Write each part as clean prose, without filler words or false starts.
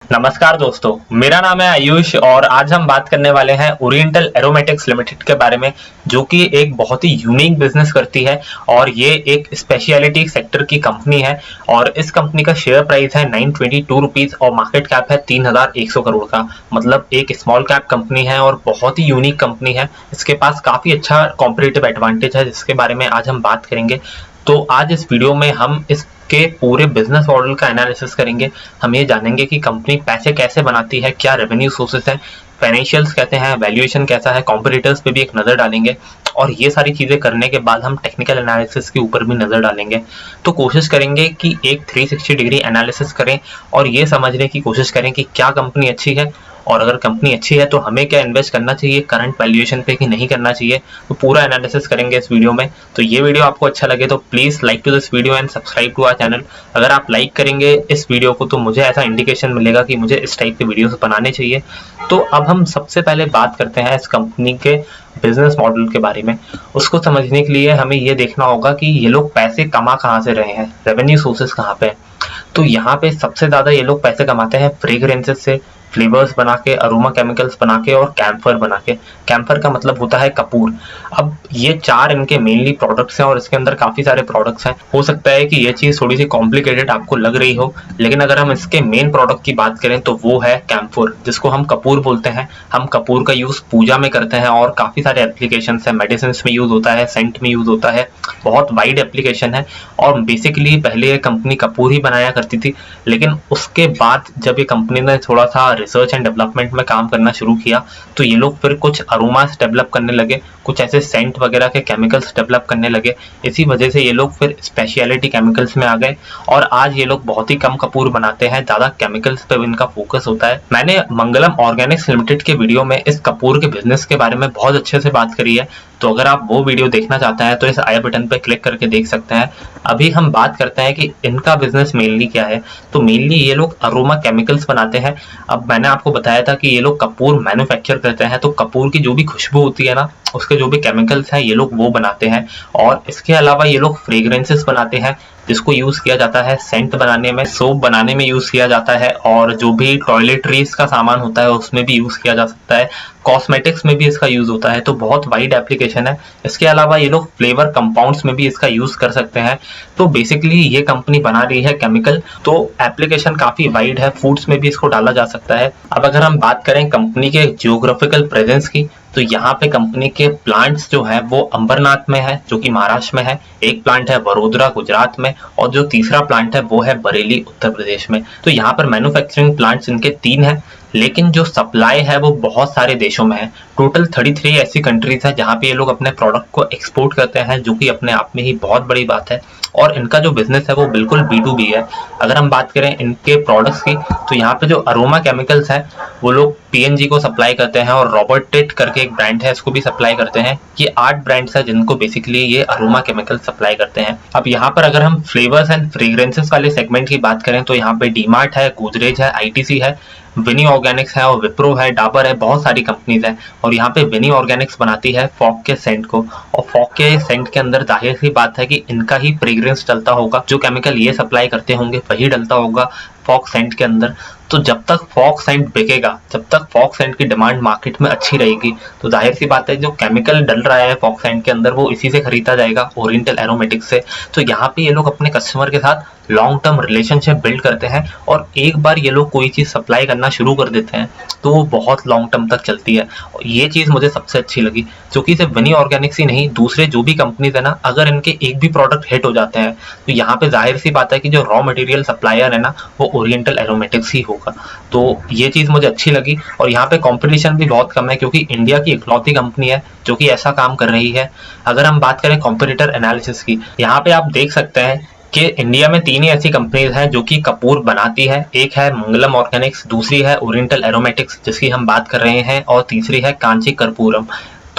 नमस्कार दोस्तों, मेरा नाम है आयुष और आज हम बात करने वाले हैं ओरिएंटल एरोमेटिक्स लिमिटेड के बारे में, जो कि एक बहुत ही यूनिक बिजनेस करती है और ये एक स्पेशलिटी सेक्टर की कंपनी है। और इस कंपनी का शेयर प्राइस है 922 रुपीज और मार्केट कैप है 3100 करोड़ का। मतलब एक स्मॉल कैप कंपनी है और बहुत ही यूनिक कंपनी है। इसके पास काफी अच्छा कॉम्पिटिटिव एडवांटेज है, जिसके बारे में आज हम बात करेंगे। तो आज इस वीडियो में हम इसके पूरे बिजनेस मॉडल का एनालिसिस करेंगे। हम ये जानेंगे कि कंपनी पैसे कैसे बनाती है, क्या रेवेन्यू सोर्सेस हैं, फाइनेंशियल्स कहते हैं, वैल्यूएशन कैसा है, कॉम्पिटिटर्स पे भी एक नज़र डालेंगे। और ये सारी चीज़ें करने के बाद हम टेक्निकल एनालिसिस के ऊपर भी नज़र डालेंगे। तो कोशिश करेंगे कि एक 360 डिग्री एनालिसिस करें और ये समझने की कोशिश करें कि क्या कंपनी अच्छी है, और अगर कंपनी अच्छी है तो हमें क्या इन्वेस्ट करना चाहिए करंट वैल्यूएशन पे कि नहीं करना चाहिए। तो पूरा एनालिसिस करेंगे इस वीडियो में। तो ये वीडियो आपको अच्छा लगे तो please like to this video and subscribe to our channel. अगर आप लाइक करेंगे इस वीडियो को तो मुझे ऐसा इंडिकेशन मिलेगा कि मुझे इस टाइप के वीडियोस बनाने चाहिए। तो अब हम सबसे पहले बात करते हैं इस कंपनी के बिजनेस मॉडल के बारे में। उसको समझने के लिए हमें ये देखना होगा कि ये लोग पैसे कमा कहाँ से रहे हैं, रेवेन्यू सोर्सेस कहाँ पे है। तो यहाँ पे सबसे ज़्यादा ये लोग पैसे कमाते हैं फ्रेग्रेंसेस से, फ्लेवर्स बना के, अरोमा केमिकल्स बना के और कैम्फर बना के। कैम्फर का मतलब होता है कपूर। अब ये चार इनके मेनली प्रोडक्ट्स हैं और इसके अंदर काफ़ी सारे प्रोडक्ट्स हैं। हो सकता है कि ये चीज़ थोड़ी सी कॉम्प्लिकेटेड आपको लग रही हो, लेकिन अगर हम इसके मेन प्रोडक्ट की बात करें तो वो है कैम्फर, जिसको हम कपूर बोलते हैं। हम कपूर का यूज़ पूजा में करते हैं और काफ़ी सारे एप्लीकेशन है, मेडिसिन में यूज़ होता है, सेंट में यूज़ होता है, बहुत वाइड एप्लीकेशन है। और बेसिकली पहले ये कंपनी कपूर ही बनाया करती थी, लेकिन उसके बाद जब ये कंपनी ने थोड़ा सा रिसर्च एंड डेवलपमेंट में काम करना शुरू किया तो ये लोग फिर कुछ अरोमास डेवलप करने लगे, कुछ ऐसे सेंट वगैरह के केमिकल्स डेवलप करने लगे। इसी वजह से ये लोग फिर स्पेशलिटी केमिकल्स में आ गए और आज ये लोग बहुत ही कम कपूर बनाते हैं, ज़्यादा केमिकल्स पे इनका फोकस होता है। मैंने मंगलम ऑर्गेनिक्स लिमिटेड के वीडियो में इस कपूर के बिजनेस के बारे में बहुत अच्छे से बात करी है, तो अगर आप वो वीडियो देखना चाहते हैं तो इस आई बटन पर क्लिक करके देख सकते हैं। अभी हम बात करते हैं कि इनका बिजनेस मेनली क्या है। तो मेनली ये लोग अरोमा केमिकल्स बनाते हैं। अब मैंने आपको बताया था कि ये लोग कपूर मैन्युफैक्चर करते हैं, तो कपूर की जो भी खुशबू होती है ना, उसके जो भी केमिकल्स हैं ये लोग वो बनाते हैं। और इसके अलावा ये लोग फ्रेग्रेंसेस बनाते हैं, जिसको यूज़ किया जाता है सेंट बनाने में, सोप बनाने में यूज़ किया जाता है, और जो भी टॉयलेटरीज का सामान होता है उसमें भी यूज़ किया जा सकता है, कॉस्मेटिक्स में भी इसका यूज़ होता है। तो बहुत वाइड एप्लीकेशन है। इसके अलावा ये लोग फ्लेवर कंपाउंड्स में भी इसका यूज़ कर सकते हैं। तो बेसिकली ये कंपनी बना रही है केमिकल, तो एप्लीकेशन काफ़ी वाइड है, फूड्स में भी इसको डाला जा सकता है। अब अगर हम बात करें कंपनी के जियोग्राफिकल प्रेजेंस की, तो यहाँ पे कंपनी के प्लांट्स जो है वो अंबरनाथ में है, जो कि महाराष्ट्र में है। एक प्लांट है वडोदरा गुजरात में, और जो तीसरा प्लांट है वो है बरेली उत्तर प्रदेश में। तो यहाँ पर मैन्युफैक्चरिंग प्लांट्स इनके 3 हैं, लेकिन जो सप्लाई है वो बहुत सारे देशों में है। टोटल 33 ऐसी कंट्रीज है जहाँ पे ये लोग अपने प्रोडक्ट को एक्सपोर्ट करते हैं, जो कि अपने आप में ही बहुत बड़ी बात है। और इनका जो बिजनेस है वो बिल्कुल B2B है। अगर हम बात करें इनके प्रोडक्ट्स की, तो यहाँ पे जो अरोमा केमिकल्स है वो लोग PNG को सप्लाई करते हैं, और रॉबर्टेट करके एक ब्रांड है, इसको भी सप्लाई करते हैं। ये 8 ब्रांड्स है जिनको बेसिकली ये अरोमा केमिकल सप्लाई करते हैं। अब यहाँ पर अगर हम फ्लेवर्स एंड फ्रेग्रेंसेस वाले सेगमेंट की बात करें तो यहाँ पे डीमार्ट है, गोदरेज है, ITC है, विनी ऑर्गेनिक्स है, और विप्रो है, डाबर है, बहुत सारी कंपनीज है। और यहाँ पे विनी ऑर्गेनिक्स बनाती है फॉग के सेंट को, और फॉग के सेंट के अंदर जाहिर सी बात है कि इनका ही फ्रेग्रेंस डलता होगा, जो केमिकल ये सप्लाई करते होंगे वही डलता होगा फॉग सेंट के अंदर। तो जब तक फॉग सेंट बिकेगा, जब तक फॉग सेंट की डिमांड मार्केट में अच्छी रहेगी, तो जाहिर सी बात है जो केमिकल डल रहा है फॉग सेंट के अंदर वो इसी से खरीदा जाएगा, ओरिएंटल एरोमेटिक्स से। तो यहाँ पे ये लोग अपने कस्टमर के साथ लॉन्ग टर्म रिलेशनशिप बिल्ड करते हैं, और एक बार ये लोग कोई चीज़ सप्लाई करना शुरू कर देते हैं तो वो बहुत लॉन्ग टर्म तक चलती है। और ये चीज़ मुझे सबसे अच्छी लगी, क्योंकि सिर्फ विनी ऑर्गेनिक्स ही नहीं, दूसरे जो भी कंपनीज है ना, अगर इनके एक भी प्रोडक्ट हिट हो जाते हैं तो यहाँ पे जाहिर सी बात है कि जो रॉ मटेरियल सप्लायर है ना वो ओरिएंटल एरोमेटिक्स ही होगा। तो ये चीज़ मुझे अच्छी लगी। और यहाँ पे कंपटीशन भी बहुत कम है, क्योंकि इंडिया की इकलौती कंपनी है जो कि ऐसा काम कर रही है। अगर हम बात करें कॉम्पिटिटर एनालिसिस की, यहाँ पे आप देख सकते हैं कि इंडिया में 3 ही ऐसी कंपनीज हैं जो कि कपूर बनाती है। एक है मंगलम ऑर्गेनिक्स, दूसरी है ओरिएंटल एरोमेटिक्स जिसकी हम बात कर रहे हैं, और तीसरी है कांची कर्पूरम।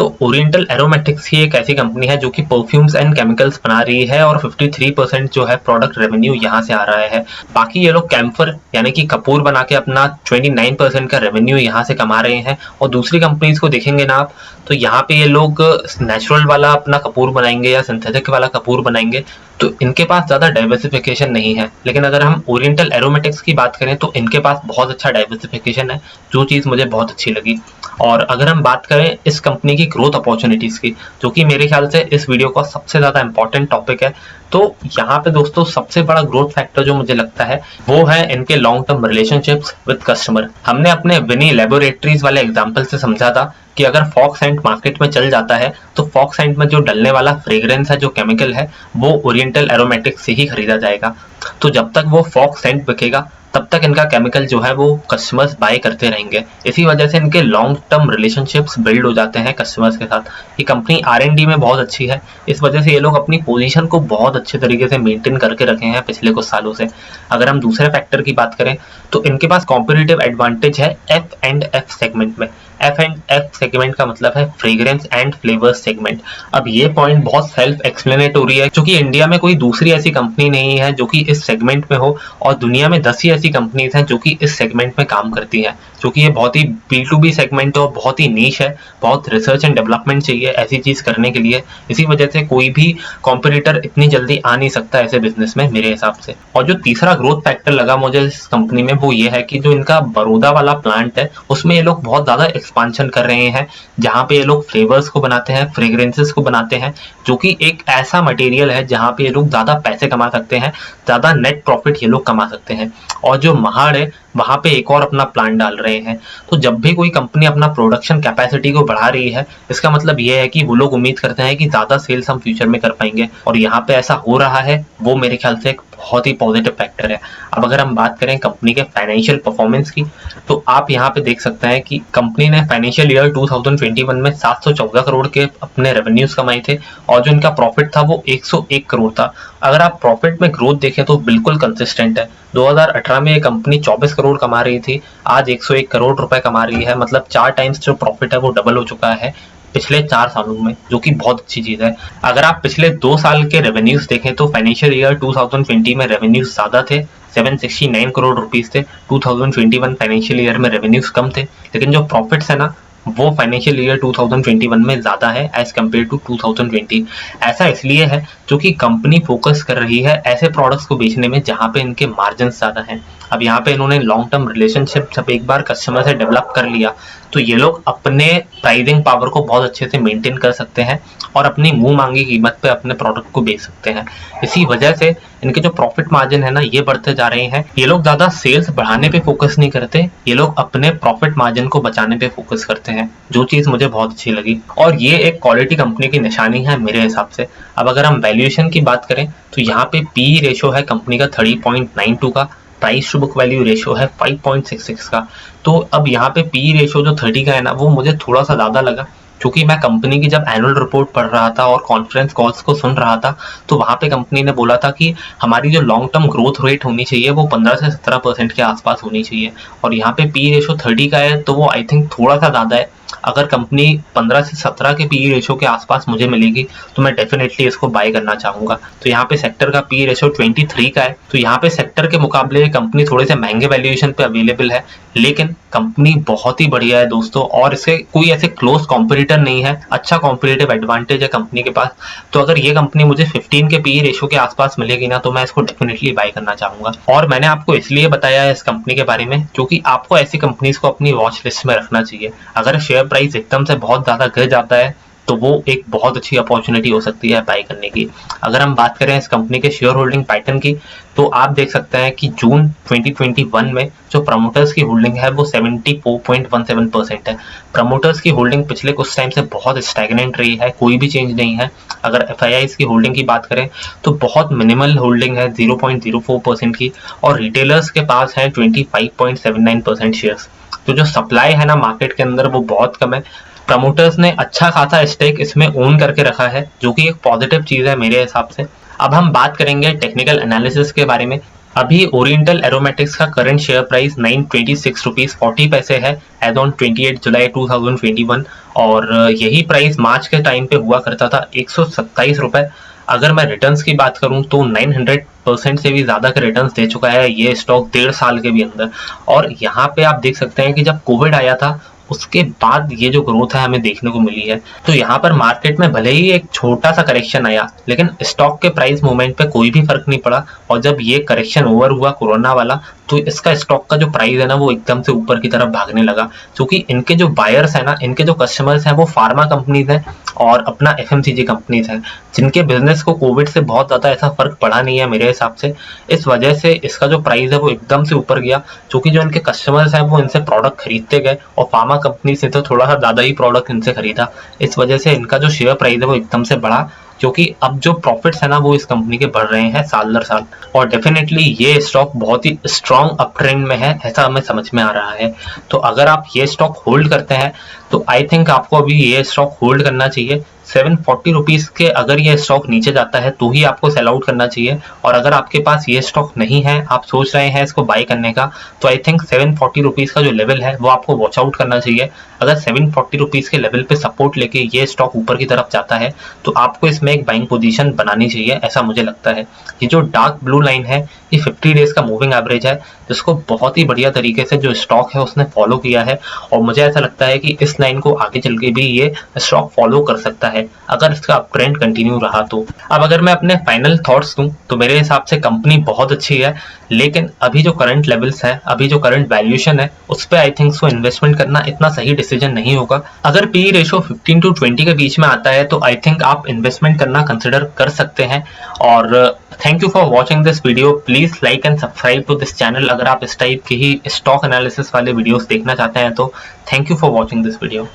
तो ओरिएंटल एरोमेटिक्स ही एक ऐसी कंपनी है जो कि परफ्यूम्स एंड केमिकल्स बना रही है और 53% जो है प्रोडक्ट रेवेन्यू यहाँ से आ रहा है। बाकी ये लोग कैम्फर यानी कि कपूर बना के अपना 29% का रेवेन्यू यहाँ से कमा रहे हैं। और दूसरी कंपनीज को देखेंगे ना आप, तो यहाँ पे ये लोग नेचुरल वाला अपना कपूर बनाएंगे या सिंथेटिक वाला कपूर बनाएंगे, तो इनके पास ज़्यादा डाइवर्सिफिकेशन नहीं है। लेकिन अगर हम ओरिएंटल एरोमेटिक्स की बात करें तो इनके पास बहुत अच्छा डाइवर्सिफिकेशन है, जो चीज़ मुझे बहुत अच्छी लगी। और अगर हम बात करें इस कंपनी की ग्रोथ अपॉर्चुनिटीज़ की, जो कि मेरे ख्याल से इस वीडियो का सबसे ज़्यादा इंपॉर्टेंट टॉपिक है, तो यहाँ पे दोस्तों सबसे बड़ा ग्रोथ फैक्टर जो मुझे लगता है वो है इनके long term relationships with customer. हमने अपने विनी लेबोरेटरीज वाले एग्जांपल से समझा था कि अगर फॉग सेंट मार्केट में चल जाता है तो फॉग सेंट में जो डलने वाला फ्रेग्रेंस है, जो केमिकल है, वो ओरिएंटल एरोमेटिक्स से ही खरीदा जाएगा। तो जब तक वो फॉग सेंट बिकेगा तब तक इनका केमिकल जो है वो कस्टमर्स बाय करते रहेंगे। इसी वजह से इनके लॉन्ग टर्म रिलेशनशिप्स बिल्ड हो जाते हैं कस्टमर्स के साथ। ये कंपनी R&D में बहुत अच्छी है, इस वजह से ये लोग अपनी पोजीशन को बहुत अच्छे तरीके से मेंटेन करके रखे हैं पिछले कुछ सालों से। अगर हम दूसरे फैक्टर की बात करें तो इनके पास कॉम्पिटिटिव एडवांटेज है F&F सेगमेंट में। F&F सेगमेंट का मतलब है फ्रेग्रेंस एंड फ्लेवर सेगमेंट। अब ये पॉइंट बहुत सेल्फ एक्सप्लेनेटरी है, क्योंकि इंडिया में कोई दूसरी ऐसी कंपनी नहीं है जो कि इस सेगमेंट में हो, और दुनिया में 10 ही ऐसी कंपनीज हैं जो कि इस सेगमेंट में काम करती हैं। क्योंकि ये बहुत ही B2B सेगमेंट और बहुत ही नीश है, बहुत रिसर्च एंड डेवलपमेंट चाहिए ऐसी चीज करने के लिए। इसी वजह से कोई भी कॉम्पिटिटर इतनी जल्दी आ नहीं सकता ऐसे बिजनेस में मेरे हिसाब से। और जो तीसरा ग्रोथ फैक्टर लगा मुझे इस कंपनी में वो ये है कि जो इनका बड़ौदा वाला प्लांट है उसमें ये लोग बहुत ज्यादा एक्सपांशन कर रहे हैं, जहाँ पे ये लोग फ्लेवर्स को बनाते हैं, फ्रेग्रेंसेस को बनाते हैं, जो कि एक ऐसा मटेरियल है जहाँ पे ये लोग ज्यादा पैसे कमा सकते हैं, ज्यादा नेट प्रॉफिट ये लोग कमा सकते हैं। और जो महाड़ है वहां पे एक और अपना प्लांट डाल रहे हैं। तो जब भी कोई कंपनी अपना प्रोडक्शन कैपेसिटी को बढ़ा रही है, इसका मतलब ये है कि वो लोग उम्मीद करते हैं कि ज्यादा सेल्स हम फ्यूचर में कर पाएंगे, और यहाँ पे ऐसा हो रहा है, वो मेरे ख्याल से एक बहुत ही पॉजिटिव फैक्टर है। अब अगर हम बात करें कंपनी के फाइनेंशियल परफॉर्मेंस की, तो आप यहाँ पे देख सकते हैं कि कंपनी ने फाइनेंशियल ईयर 2021 में 714 करोड़ के अपने रेवेन्यूज कमाए थे, और जो इनका प्रॉफिट था वो 101 करोड़ था। अगर आप प्रॉफिट में ग्रोथ देखें तो बिल्कुल कंसिस्टेंट है। 2018 में ये कंपनी 24 करोड़ कमा रही थी, आज 101 करोड़ रुपए कमा रही है, मतलब 4 टाइम्स जो प्रॉफिट है वो डबल हो चुका है पिछले 4 सालों में, जो कि बहुत अच्छी चीज है। अगर आप पिछले 2 साल के रेवेन्यूज देखें तो फाइनेंशियल ईयर 2020 में रेवेन्यूज ज्यादा थे, 769 करोड़ रुपीस थे। 2021 फाइनेंशियल ईयर में रेवेन्यूज कम थे, लेकिन जो प्रॉफिट्स है ना वो फाइनेंशियल ईयर 2021 में ज्यादा है एज कम्पेयर टू 2020। ऐसा इसलिए है क्योंकि कंपनी फोकस कर रही है ऐसे प्रोडक्ट्स को बेचने में जहां पे इनके मार्जिन ज्यादा हैं। अब यहाँ पे इन्होंने लॉन्ग टर्म रिलेशनशिप जब एक बार कस्टमर से डेवलप कर लिया तो ये लोग अपने प्राइसिंग पावर को बहुत अच्छे से मेंटेन कर सकते हैं और अपनी मुंह मांगी कीमत पे अपने प्रोडक्ट को बेच सकते हैं। इसी वजह से इनके जो प्रॉफिट मार्जिन है ना ये बढ़ते जा रहे हैं। ये लोग ज्यादा सेल्स बढ़ाने पे फोकस नहीं करते, ये लोग अपने प्रॉफिट मार्जिन को बचाने पे फोकस करते हैं, जो चीज मुझे बहुत अच्छी लगी, और ये एक क्वालिटी कंपनी की निशानी है मेरे हिसाब से। अब अगर हम वैल्यूएशन की बात करें तो यहाँ पे PE रेशियो है कंपनी का 30.92 का, price to book value ratio है 5.66 का। तो अब यहाँ पे PE रेशियो जो 30 का है ना वो मुझे थोड़ा सा ज्यादा लगा, क्योंकि मैं कंपनी की जब एनुअल रिपोर्ट पढ़ रहा था और कॉन्फ्रेंस कॉल्स को सुन रहा था तो वहां पे कंपनी ने बोला था कि हमारी जो लॉन्ग टर्म ग्रोथ रेट होनी चाहिए वो 15 से 17% के आसपास होनी चाहिए, और यहाँ पे PE रेशियो 30 का है तो वो आई थिंक थोड़ा सा ज्यादा है। अगर कंपनी 15 से 17 के PE रेशियो के आसपास मुझे मिलेगी तो मैं डेफिनेटली इसको बाय करना चाहूंगा। तो यहाँ पे सेक्टर का PE रेशियो 23 का है, तो यहाँ पे सेक्टर के मुकाबले कंपनी थोड़े से महंगे वैल्यूएशन पे अवेलेबल है, लेकिन कंपनी बहुत ही बढ़िया है दोस्तों, और इसे कोई ऐसे क्लोज कॉम्पिटिटर नहीं है, अच्छा कॉम्पिटिटिव एडवांटेज है कंपनी के पास। तो अगर ये कंपनी मुझे 15 के PE रेशियो के आसपास मिलेगी ना तो मैं इसको डेफिनेटली बाय करना चाहूंगा। और मैंने आपको इसलिए बताया है इस कंपनी के बारे में क्योंकि आपको ऐसी कंपनीज को अपनी वॉच लिस्ट में रखना चाहिए। अगर शेयर प्राइस एकदम से बहुत ज्यादा गिर जाता है तो वो एक बहुत अच्छी अपॉर्चुनिटी हो सकती है बाय करने की। अगर हम बात करें इस कंपनी के शेयर होल्डिंग पैटर्न की तो आप देख सकते हैं कि जून 2021 में जो प्रमोटर्स की होल्डिंग है वो 74.17% है। प्रमोटर्स की होल्डिंग पिछले कुछ टाइम से बहुत स्टैग्नेंट रही है, कोई भी चेंज नहीं है। अगर FIIs की होल्डिंग की बात करें तो बहुत मिनिमल होल्डिंग है 0.04% की, और रिटेलर्स के पास है 25.79% शेयर्स। तो जो सप्लाई है ना मार्केट के अंदर वो बहुत कम है। प्रमोटर्स ने अच्छा खासा स्टेक इसमें ओन करके रखा है, जो कि एक पॉजिटिव चीज है मेरे हिसाब से। अब हम बात करेंगे टेक्निकल एनालिसिस के बारे में अभी ओरिएंटल एरोमेटिक्स का करंट शेयर प्राइस 926 रुपीज 40 पैसे है एज ऑन 28 जुलाई 2021 और यही प्राइस मार्च के टाइम पे हुआ करता था 127 रुपए। अगर मैं रिटर्न्स की बात करूं तो 900% से भी ज़्यादा के रिटर्न्स दे चुका है ये स्टॉक 1.5 साल के भी अंदर। और यहाँ पे आप देख सकते हैं कि जब कोविड आया था उसके बाद ये जो ग्रोथ है हमें देखने को मिली है। तो यहाँ पर मार्केट में भले ही एक छोटा सा करेक्शन आया लेकिन स्टॉक के प्राइस मूवमेंट पे कोई भी फर्क नहीं पड़ा। और जब ये करेक्शन ओवर हुआ कोरोना वाला तो इसका स्टॉक का जो प्राइस है ना वो एकदम से ऊपर की तरफ भागने लगा, क्योंकि इनके जो बायर्स है ना, इनके जो कस्टमर्स हैं वो फार्मा कंपनीज हैं और अपना एफएमसीजी कंपनीज हैं, जिनके बिजनेस को कोविड से बहुत ज़्यादा ऐसा फर्क पड़ा नहीं है मेरे हिसाब से। इस वजह से इसका जो प्राइस है वो एकदम से ऊपर गया, क्योंकि जो इनके कस्टमर्स हैं वो इनसे प्रोडक्ट खरीदते गए और फार्मा कंपनी से तो थोड़ा सा ज़्यादा ही प्रोडक्ट इनसे खरीदा। इस वजह से इनका जो शेयर प्राइस है वो एकदम से बढ़ा, क्योंकि अब जो प्रॉफिट्स है ना वो इस कंपनी के बढ़ रहे हैं साल दर साल। और डेफिनेटली ये स्टॉक बहुत ही स्ट्रॉन्ग अप ट्रेंड में है, ऐसा हमें समझ में आ रहा है। तो अगर आप ये स्टॉक होल्ड करते हैं तो आई थिंक आपको अभी ये स्टॉक होल्ड करना चाहिए। 740 रुपीज के अगर ये स्टॉक नीचे जाता है तो ही आपको सेल आउट करना चाहिए। और अगर आपके पास ये स्टॉक नहीं है, आप सोच रहे हैं इसको बाय करने का, तो आई थिंक 740 रुपीज का जो लेवल है वो आपको वॉच आउट करना चाहिए। अगर 740 रुपीज के लेवल पे सपोर्ट लेके ये स्टॉक ऊपर की तरफ जाता है तो आपको इसमें एक बाइंग पोजीशन बनानी चाहिए, ऐसा मुझे लगता है। ये जो डार्क ब्लू लाइन है ये 50 डेज का मूविंग एवरेज है, जिसको बहुत ही बढ़िया तरीके से जो स्टॉक है उसने फॉलो किया है। और मुझे ऐसा लगता है कि इस लाइन को आगे चल के भी ये स्टॉक फॉलो कर सकता है अगर इसका अप ट्रेंड कंटिन्यू रहा तो। अब अगर मैं अपने फाइनल थॉट्स दूं तो मेरे हिसाब से कंपनी बहुत अच्छी है, लेकिन अभी जो करंट लेवल्स है, अभी जो करंट वैल्यूएशन है, उस पर आई थिंक सो इन्वेस्टमेंट करना इतना सही डिसीजन नहीं होगा। अगर पी रेशो 15 to 20 के बीच में आता है तो आई थिंक आप इन्वेस्टमेंट करना कंसिडर कर सकते हैं। और thank you for watching this video. Please like and subscribe to this channel अगर आप इस टाइप के ही स्टॉक एनालिसिस वाले वीडियोस देखना चाहते हैं तो। Thank you for watching this video.